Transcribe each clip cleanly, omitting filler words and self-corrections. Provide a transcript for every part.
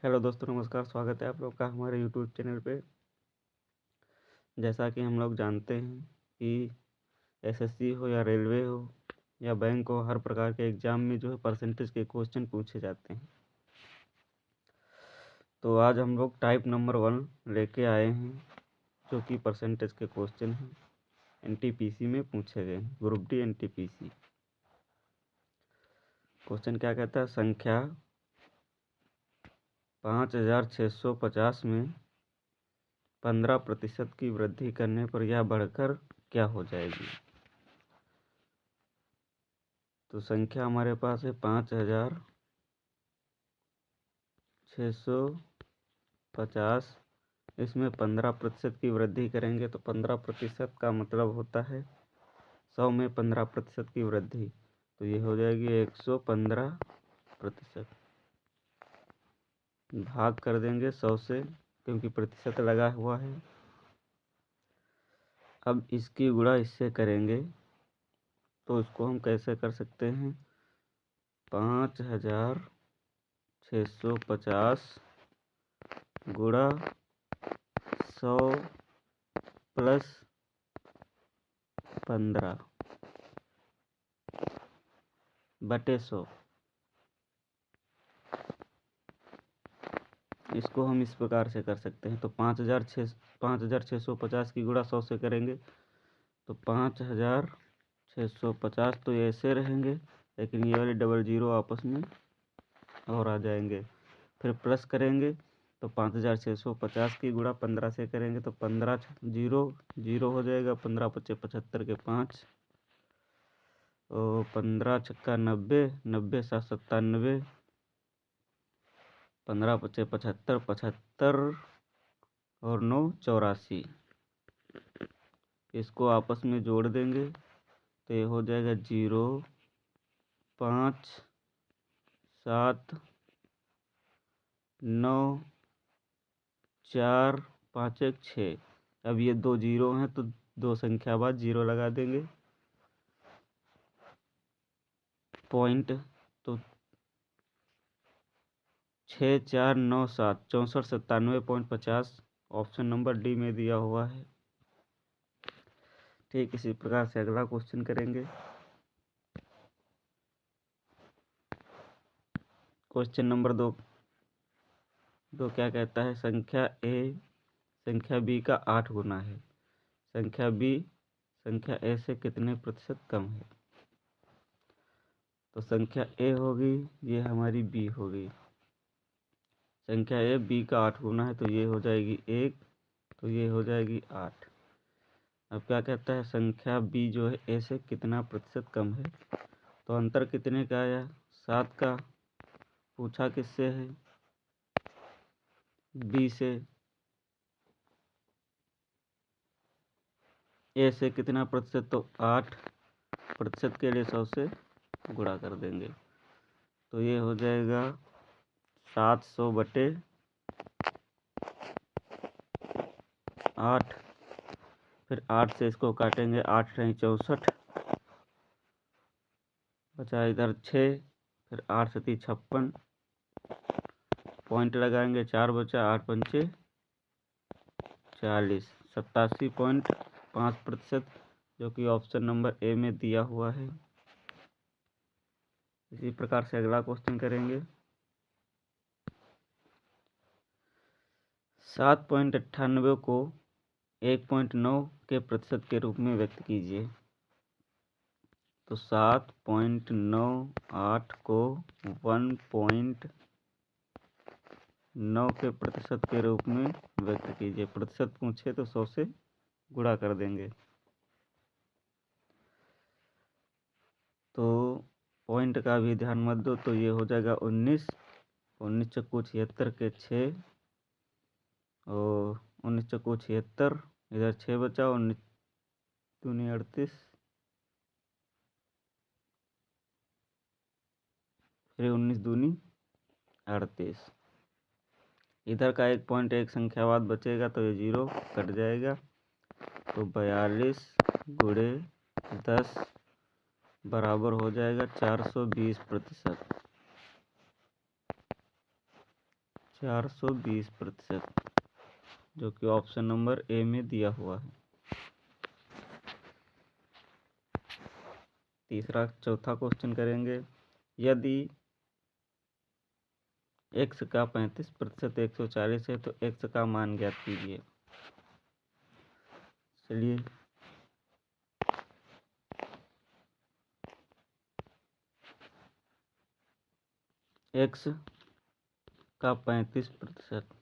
Hello दोस्तों, नमस्कार। स्वागत है आप लोग का हमारे यूट्यूब चैनल पे। जैसा कि हम लोग जानते हैं कि एसएससी हो या रेलवे हो या बैंक हो, हर प्रकार के एग्ज़ाम में जो है परसेंटेज के क्वेश्चन पूछे जाते हैं। तो आज हम लोग टाइप नंबर 1 लेके आए हैं, जो कि परसेंटेज के क्वेश्चन हैं, एनटीपीसी में पूछे गए हैं, ग्रुप डी एनटीपीसी। क्वेश्चन क्या कहता है? संख्या 5650 में 15% की वृद्धि करने पर यह बढ़कर क्या हो जाएगी? तो संख्या हमारे पास है 5650। इसमें 15% की वृद्धि करेंगे तो 15% का मतलब होता है 100 में 15% की वृद्धि, तो ये हो जाएगी 115%। भाग कर देंगे 100 से, क्योंकि प्रतिशत लगा हुआ है। अब इसकी गुणा इससे करेंगे तो इसको हम कैसे कर सकते हैं? 5650 गुणा 100 प्लस 15 बटे 100। इसको हम इस प्रकार से कर सकते हैं। तो 5650 की गुणा 100 से करेंगे तो 5650 तो ये ऐसे रहेंगे, लेकिन ये वाले डबल जीरो आपस में और आ जाएंगे। फिर प्लस करेंगे तो 5650 की गुणा 15 से करेंगे तो 15 जीरो जीरो हो जाएगा। 15 पच्चे 75 के 5 और 15 छक्का 90, 90 7 97, 15 पच्चे 75, 75 और 9 84। इसको आपस में जोड़ देंगे तो ये हो जाएगा 0 5 7 9 4 5 1 6। अब ये 2 जीरो हैं तो 2 संख्या बाद जीरो लगा देंगे। पॉइंट तो 6497 6497.50 ऑप्शन नंबर डी में दिया हुआ है। ठीक इसी प्रकार से अगला क्वेश्चन करेंगे। क्वेश्चन नंबर 2 क्या कहता है? संख्या ए संख्या बी का 8 गुना है। संख्या बी संख्या ए से कितने प्रतिशत कम है? तो संख्या ए होगी, ये हमारी बी होगी। संख्या ए बी का 8 गुना है तो ये हो जाएगी 1, तो ये हो जाएगी 8। अब क्या कहता है? संख्या बी जो है ए से कितना प्रतिशत कम है? तो अंतर कितने का आया? 7 का। पूछा किससे है? बी से। ए से कितना प्रतिशत? तो 8% के लिए 100 से गुणा कर देंगे तो ये हो जाएगा 700 बटे 8। फिर 8 से इसको काटेंगे, 8 नहीं 64, बचा इधर 6, फिर 8 सती 56, पॉइंट लगाएंगे 4 बचा, 8 पंचे 40, 87.5%, जो कि ऑप्शन नंबर ए में दिया हुआ है। इसी प्रकार से अगला क्वेश्चन करेंगे। 7.98 को 1.9 के प्रतिशत के रूप में व्यक्त कीजिए। तो 7.98 को 1.9 के प्रतिशत के रूप में व्यक्त कीजिए। प्रतिशत पूछे तो 100 से गुणा कर देंगे। तो पॉइंट का भी ध्यान मत दो, तो ये हो जाएगा 19, 19 चक्कू 76 के 6 और 19 चक्कू 76, इधर 6 बचा, 19 दूनी 38, फिर 19 दूनी 38। इधर का एक पॉइंट एक संख्या बाद बचेगा तो ये 0 कट जाएगा। तो 42 गुणे 10 बराबर हो जाएगा 420%। 420%, जो कि ऑप्शन नंबर ए में दिया हुआ है। चौथा क्वेश्चन करेंगे, यदि x का 35% 140 है तो x का मान ज्ञात कीजिए। चलिए x का 35%,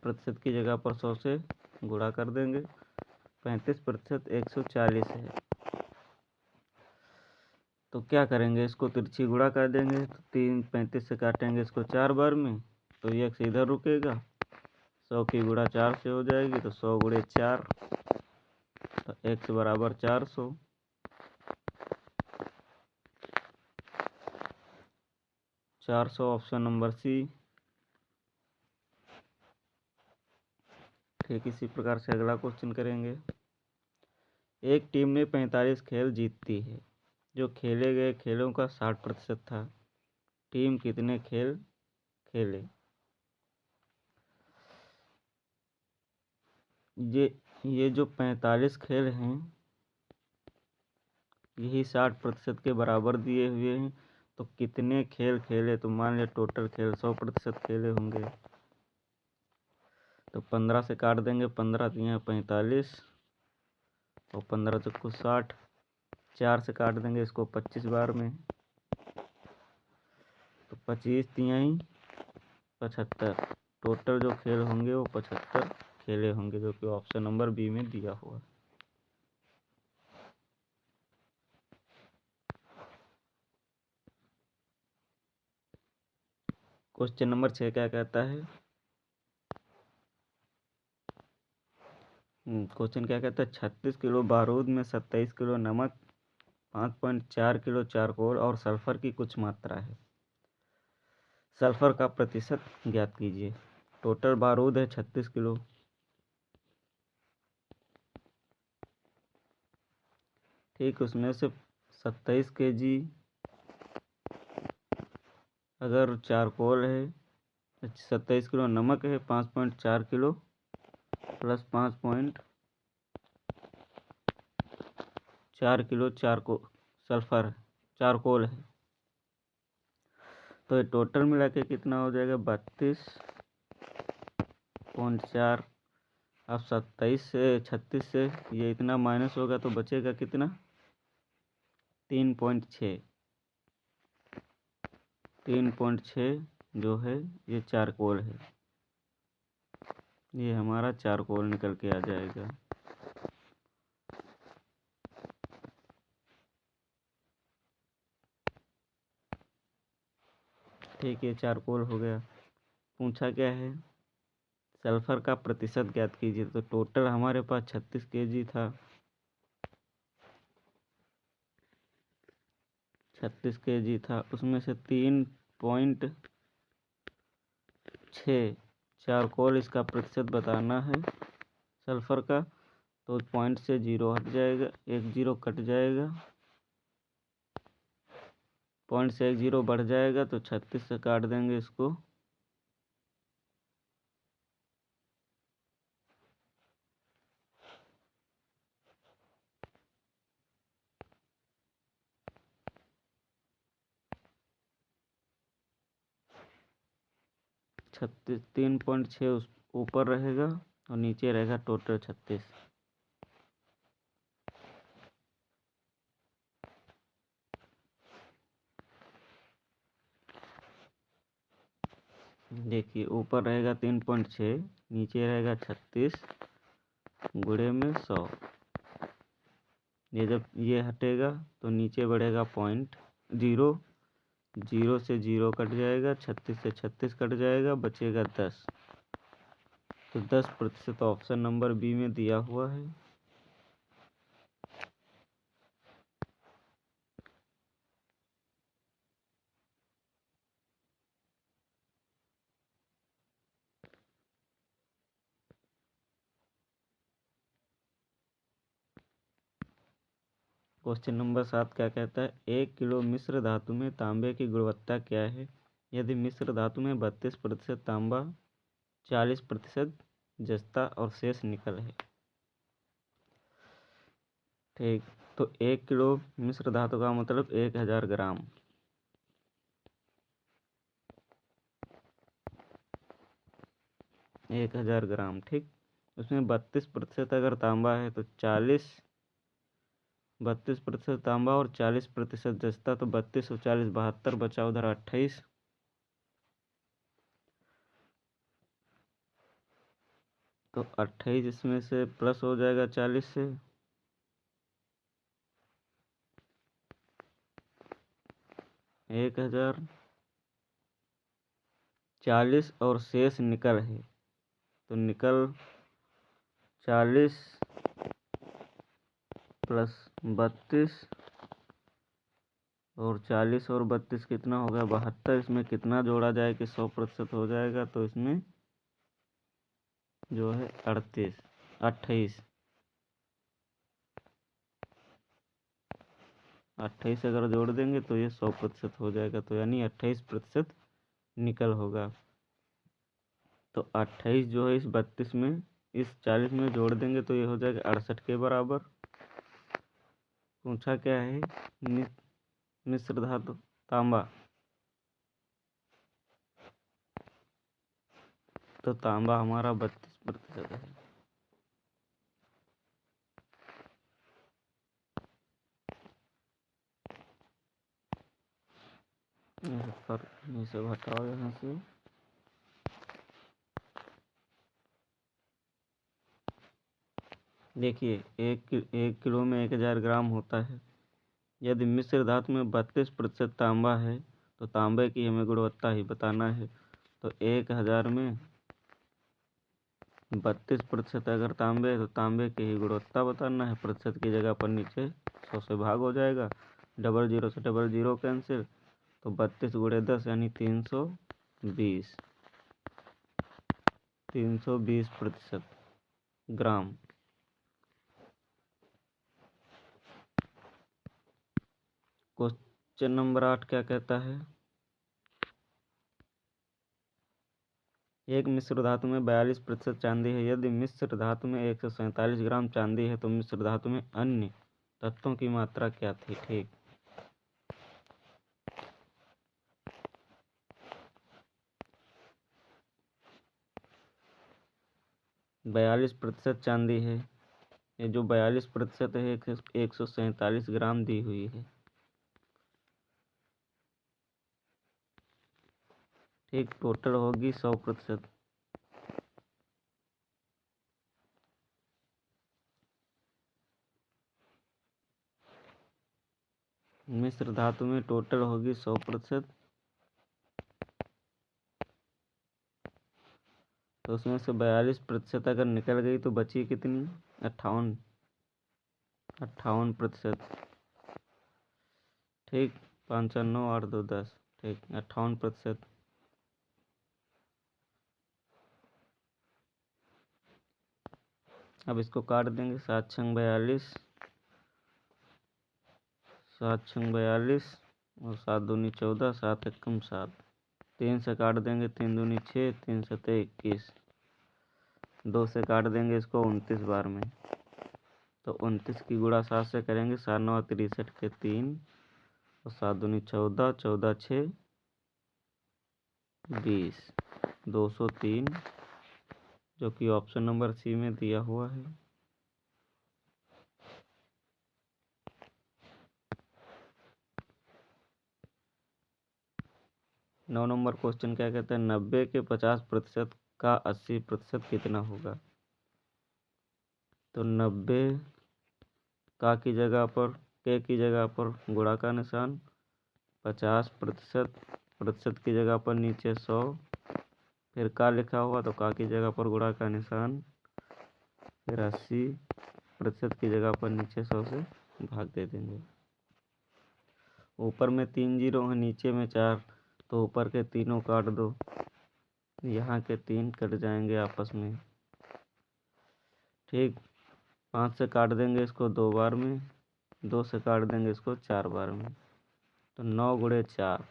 प्रतिशत की जगह पर 100 से गुणा कर देंगे। 35% 140 है, तो क्या करेंगे, इसको तिरछी गुणा कर देंगे। तो 35 से काटेंगे इसको 4 बार में, तो ये x इधर रुकेगा। 100 की गुणा 4 से हो जाएगी, तो 100 गुणे 4, तो x बराबर 400। 400 ऑप्शन नंबर सी। ठीक इसी प्रकार से अगला क्वेश्चन करेंगे, एक टीम ने 45 खेल जीतती है, जो खेले गए खेलों का 60% था। टीम कितने खेल खेले? ये जो 45 खेल हैं, यही 60% के बराबर दिए हुए हैं। तो कितने खेल खेले? तो मान लिया टोटल खेल 100% खेले होंगे, तो 15 से काट देंगे। 15 दिए 45 और 15 चौको 60। 4 से काट देंगे इसको 25 बार में, तो 25 तिहाई 75। टोटल जो खेल होंगे वो 75 खेले होंगे, जो कि ऑप्शन नंबर बी में दिया हुआ है। क्वेश्चन नंबर 6 क्या कहता है? क्वेश्चन क्या कहता है, 36 किलो बारूद में 27 किलो नमक, 5.4 किलो चारकोल और सल्फर की कुछ मात्रा है। सल्फर का प्रतिशत ज्ञात कीजिए। टोटल बारूद है 36 किलो, ठीक, उसमें से 27 kg अगर चारकोल है, 27 किलो नमक है, 5.4 kilo plus 5.4 kilo sulphur charcoal है, तो ये टोटल मिला के कितना हो जाएगा? 32.4। अब 27 से 36 से ये इतना माइनस होगा तो बचेगा कितना? 3.6। 3.6 जो है ये चारकोल है, ये हमारा चारकोल निकल के आ जाएगा। ठीक है, चारकोल हो गया। पूछा क्या है? सल्फर का प्रतिशत ज्ञात कीजिए। तो टोटल हमारे पास 36 kg था, 36 kg था, उसमें से 3.6 चारकोल इसका प्रतिशत बताना है सल्फर का। तो पॉइंट से 0 हट जाएगा, 1 0 कट जाएगा, पॉइंट से 1 0 बढ़ जाएगा, तो 36 से काट देंगे इसको। छत्तीस 3.6 ऊपर रहेगा और नीचे रहेगा टोटल 36। देखिए ऊपर रहेगा 3.6, नीचे रहेगा 36 गुणे में 100। ये जब ये हटेगा तो नीचे बढ़ेगा 0.0, 0 से 0 कट जाएगा, 36 से 36 कट जाएगा, बचेगा 10। तो 10% ऑप्शन नंबर बी में दिया हुआ है। क्वेश्चन नंबर 7 क्या कहता है, 1 किलो मिश्र धातु में तांबे की गुणवत्ता क्या है यदि मिश्र धातु में 32% तांबा, 40% जस्ता और शेष निकल है। ठीक, तो 1 किलो मिश्र धातु का मतलब 1000 ग्राम। एक 1000 ग्राम। ठीक, उसमें 32% अगर तांबा है तो 32% तांबा और 40% जस्ता, तो 32 और 40 72, बचा उधर 28। तो 28 इसमें से प्लस हो जाएगा 40 से, 1000, 40 और शेष निकल है, तो निकल 40 प्लस 32 और 40 और 32 कितना होगा 72। इसमें कितना जोड़ा जाए कि 100% हो जाएगा, तो इसमें जो है 28 अगर जोड़ देंगे तो ये 100% हो जाएगा, तो यानी 28% निकल होगा। तो 28 जो है इस 32 में, इस 40 में जोड़ देंगे तो ये हो जाएगा 68 के बराबर। पूछा क्या है, मिश्र धातु तांबा, तो तांबा हमारा 32% है। ये सब हटाओ यहाँ से। देखिए, एक किलो में 1000 ग्राम होता है। यदि मिश्र धातु में 32% तांबा है तो तांबे की हमें गुणवत्ता ही बताना है। तो 1000 में 32% अगर तांबे है तो तांबे की ही गुणवत्ता बताना है। प्रतिशत की जगह पर नीचे 100 से भाग हो जाएगा, 00 से 00 कैंसिल, तो 32 गुणे 10 यानी 320 प्रतिशत ग्राम। क्वेश्चन नंबर 8 क्या कहता है, एक मिश्र धातु में 42% चांदी है। यदि मिश्र धातु में 147 ग्राम चांदी है तो मिश्र धातु में अन्य तत्वों की मात्रा क्या थी। ठीक, बयालीस प्रतिशत चांदी है। ये जो 42% है 147 ग्राम दी हुई है। ठीक, टोटल होगी 100%। मिश्र धातु में टोटल होगी 100%। तो उसमें से 42% अगर निकल गई तो बची कितनी, 58%। ठीक, 5 4 9 8 2 10। ठीक, 58%। अब इसको काट देंगे, 7 छंग 42, 7 छंग 42 और 7 दूनी 14, 7 एकम 7। 3 से काट देंगे, 3 दूनी 6, 3 सते 21। 2 से काट देंगे इसको 29 बार में, तो 29 की गुणा 7 से करेंगे, 7 9 63 के 3 और 7 दूनी 14, 14 6 20, 203, जो कि ऑप्शन नंबर सी में दिया हुआ है। नौ नंबर क्वेश्चन क्या कहता है, 90 के 50% का 80% कितना होगा। तो 90 का की जगह पर, के की जगह पर गुणा का निशान, 50% की जगह पर नीचे 100, फिर का लिखा हुआ तो का की जगह पर गुणा का निशान, फिर 80% की जगह पर नीचे 100 से भाग दे देंगे। ऊपर में 3 जीरो है, नीचे में 4, तो ऊपर के तीनों काट दो, यहाँ के 3 कट जाएंगे आपस में। ठीक, 5 से काट देंगे इसको 2 बार में, 2 से काट देंगे इसको 4 बार में, तो 9 गुणे 4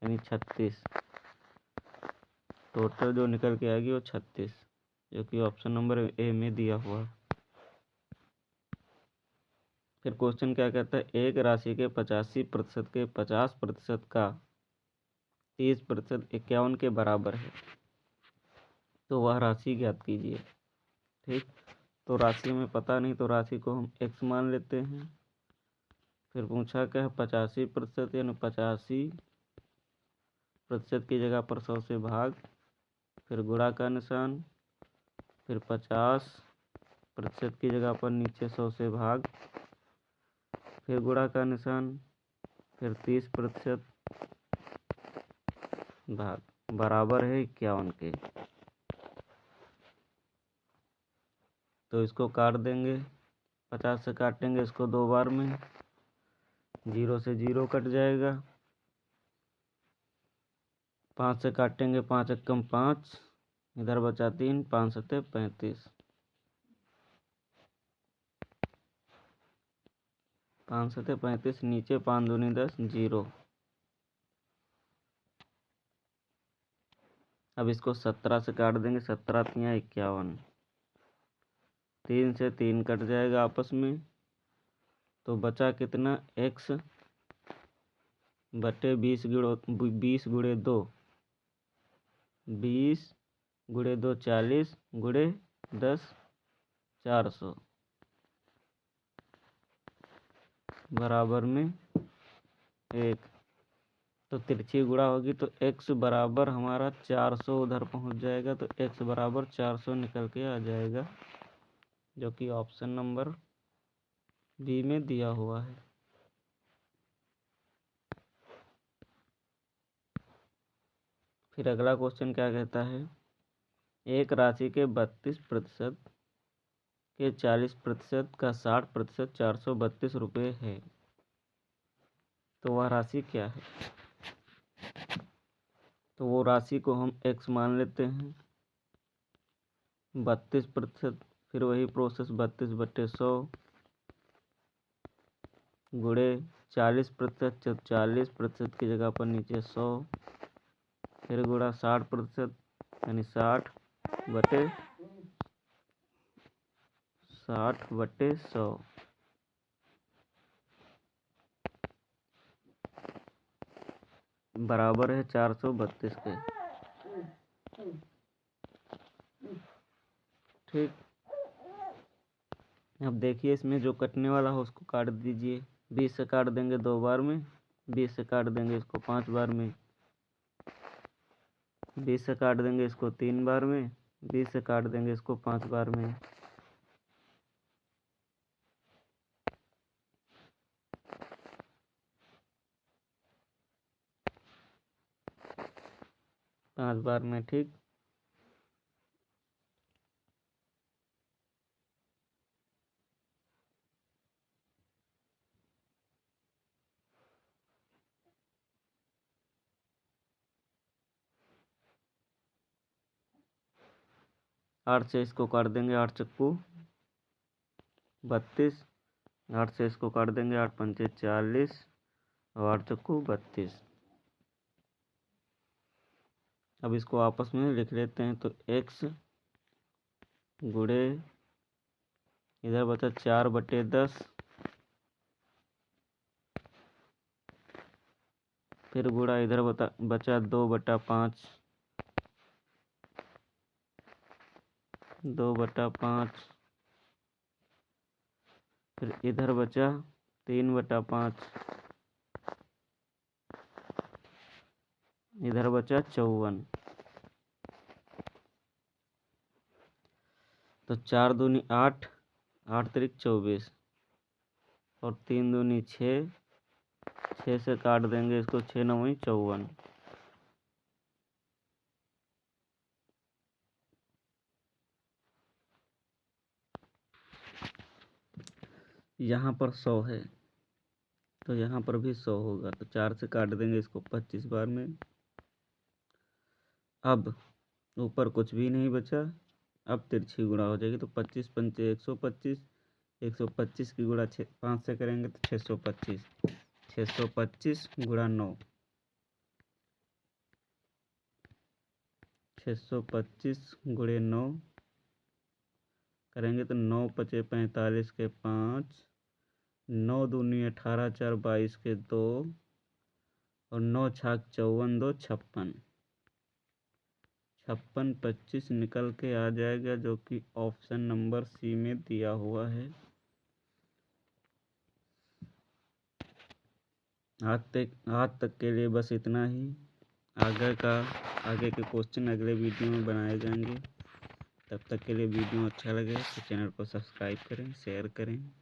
यानी 36। टोटल जो निकल के आएगी वो 36, जो कि ऑप्शन नंबर ए में दिया हुआ है। फिर क्वेश्चन क्या कहता है, एक राशि के 85% के 50% का 30% 51 के बराबर है, तो वह राशि ज्ञात कीजिए। ठीक, तो राशि में पता नहीं, तो राशि को हम x मान लेते हैं। फिर पूछा क्या है, 85% यानी 85% की जगह पर 100 से भाग, फिर गुणा का निशान, फिर 50% की जगह पर नीचे 100 से भाग, फिर गुणा का निशान, फिर 30% भाग, बराबर है 51 के। तो इसको काट देंगे, 50 से काटेंगे इसको 2 बार में, 0 से 0 कट जाएगा, 5 से काटेंगे 5 एकम 5, इधर बचा 3, 5 सत्ते 35, 5 सत्ते 35, नीचे 5 दूनी 10, 0। अब इसको 17 से काट देंगे, 17 तियाँ 51, 3 से 3 कट जाएगा आपस में, तो बचा कितना, x बटे 20 गुणे 2, 20 गुणे 2 40 गुणे 10 400 बराबर में 1। तो तिरछी गुणा होगी तो x बराबर हमारा 400 उधर पहुंच जाएगा, तो x बराबर 400 निकल के आ जाएगा, जो कि ऑप्शन नंबर बी में दिया हुआ है। फिर अगला क्वेश्चन क्या कहता है, एक राशि के 32% के 40% का 60% 432 रुपये है, तो वह राशि क्या है। तो वो राशि को हम x मान लेते हैं, 32%, फिर वही प्रोसेस 32 बटे 100 गुणे 40%, 40% की जगह पर नीचे 100, फिर गुणा 60% यानी 60 बटे 100 बराबर है 432 के। ठीक, अब देखिए इसमें जो कटने वाला हो उसको काट दीजिए। 20 से काट देंगे 2 बार में, 20 से काट देंगे इसको 5 बार में, 20 से काट देंगे इसको 3 बार में, 20 से काट देंगे इसको 5 बार में। पाँच बार में। ठीक, आठ से इसको काट देंगे, 8 चक्कू 32, 8 से इसको काट देंगे, 8 पंचे 40 और 8 चक्कू 32। अब इसको आपस में लिख लेते हैं, तो x गुणे, इधर बचा 4 बटे 10, फिर गुणा इधर बचा 2 बटा 5, 2 बटा 5, फिर इधर बचा 3 बटा 5, इधर बचा 54, तो 4 दूनी 8, 8 तिरिक 24 और 3 दूनी 6, 6 से काट देंगे इसको, 6 नौवीं 54। यहाँ पर 100 है, तो यहाँ पर भी 100 होगा, तो 4 से काट देंगे इसको 25 बार में। अब ऊपर कुछ भी नहीं बचा, अब तिरछी गुणा हो जाएगी, तो 25 पंचे 125, 125 की गुणा 5 से करेंगे तो 625, 625 गुणा 9, 625 गुणे 9 करेंगे तो 9 पचे 45 के 5, 9 दूनी 18, 4 22 के 2 और 9 छाक 54, 2 56, 56 25 निकल के आ जाएगा, जो कि ऑप्शन नंबर सी में दिया हुआ है। आज तक के लिए बस इतना ही। आगे के क्वेश्चन अगले वीडियो में बनाए जाएंगे। तब तक के लिए वीडियो अच्छा लगे तो चैनल को सब्सक्राइब करें, शेयर करें।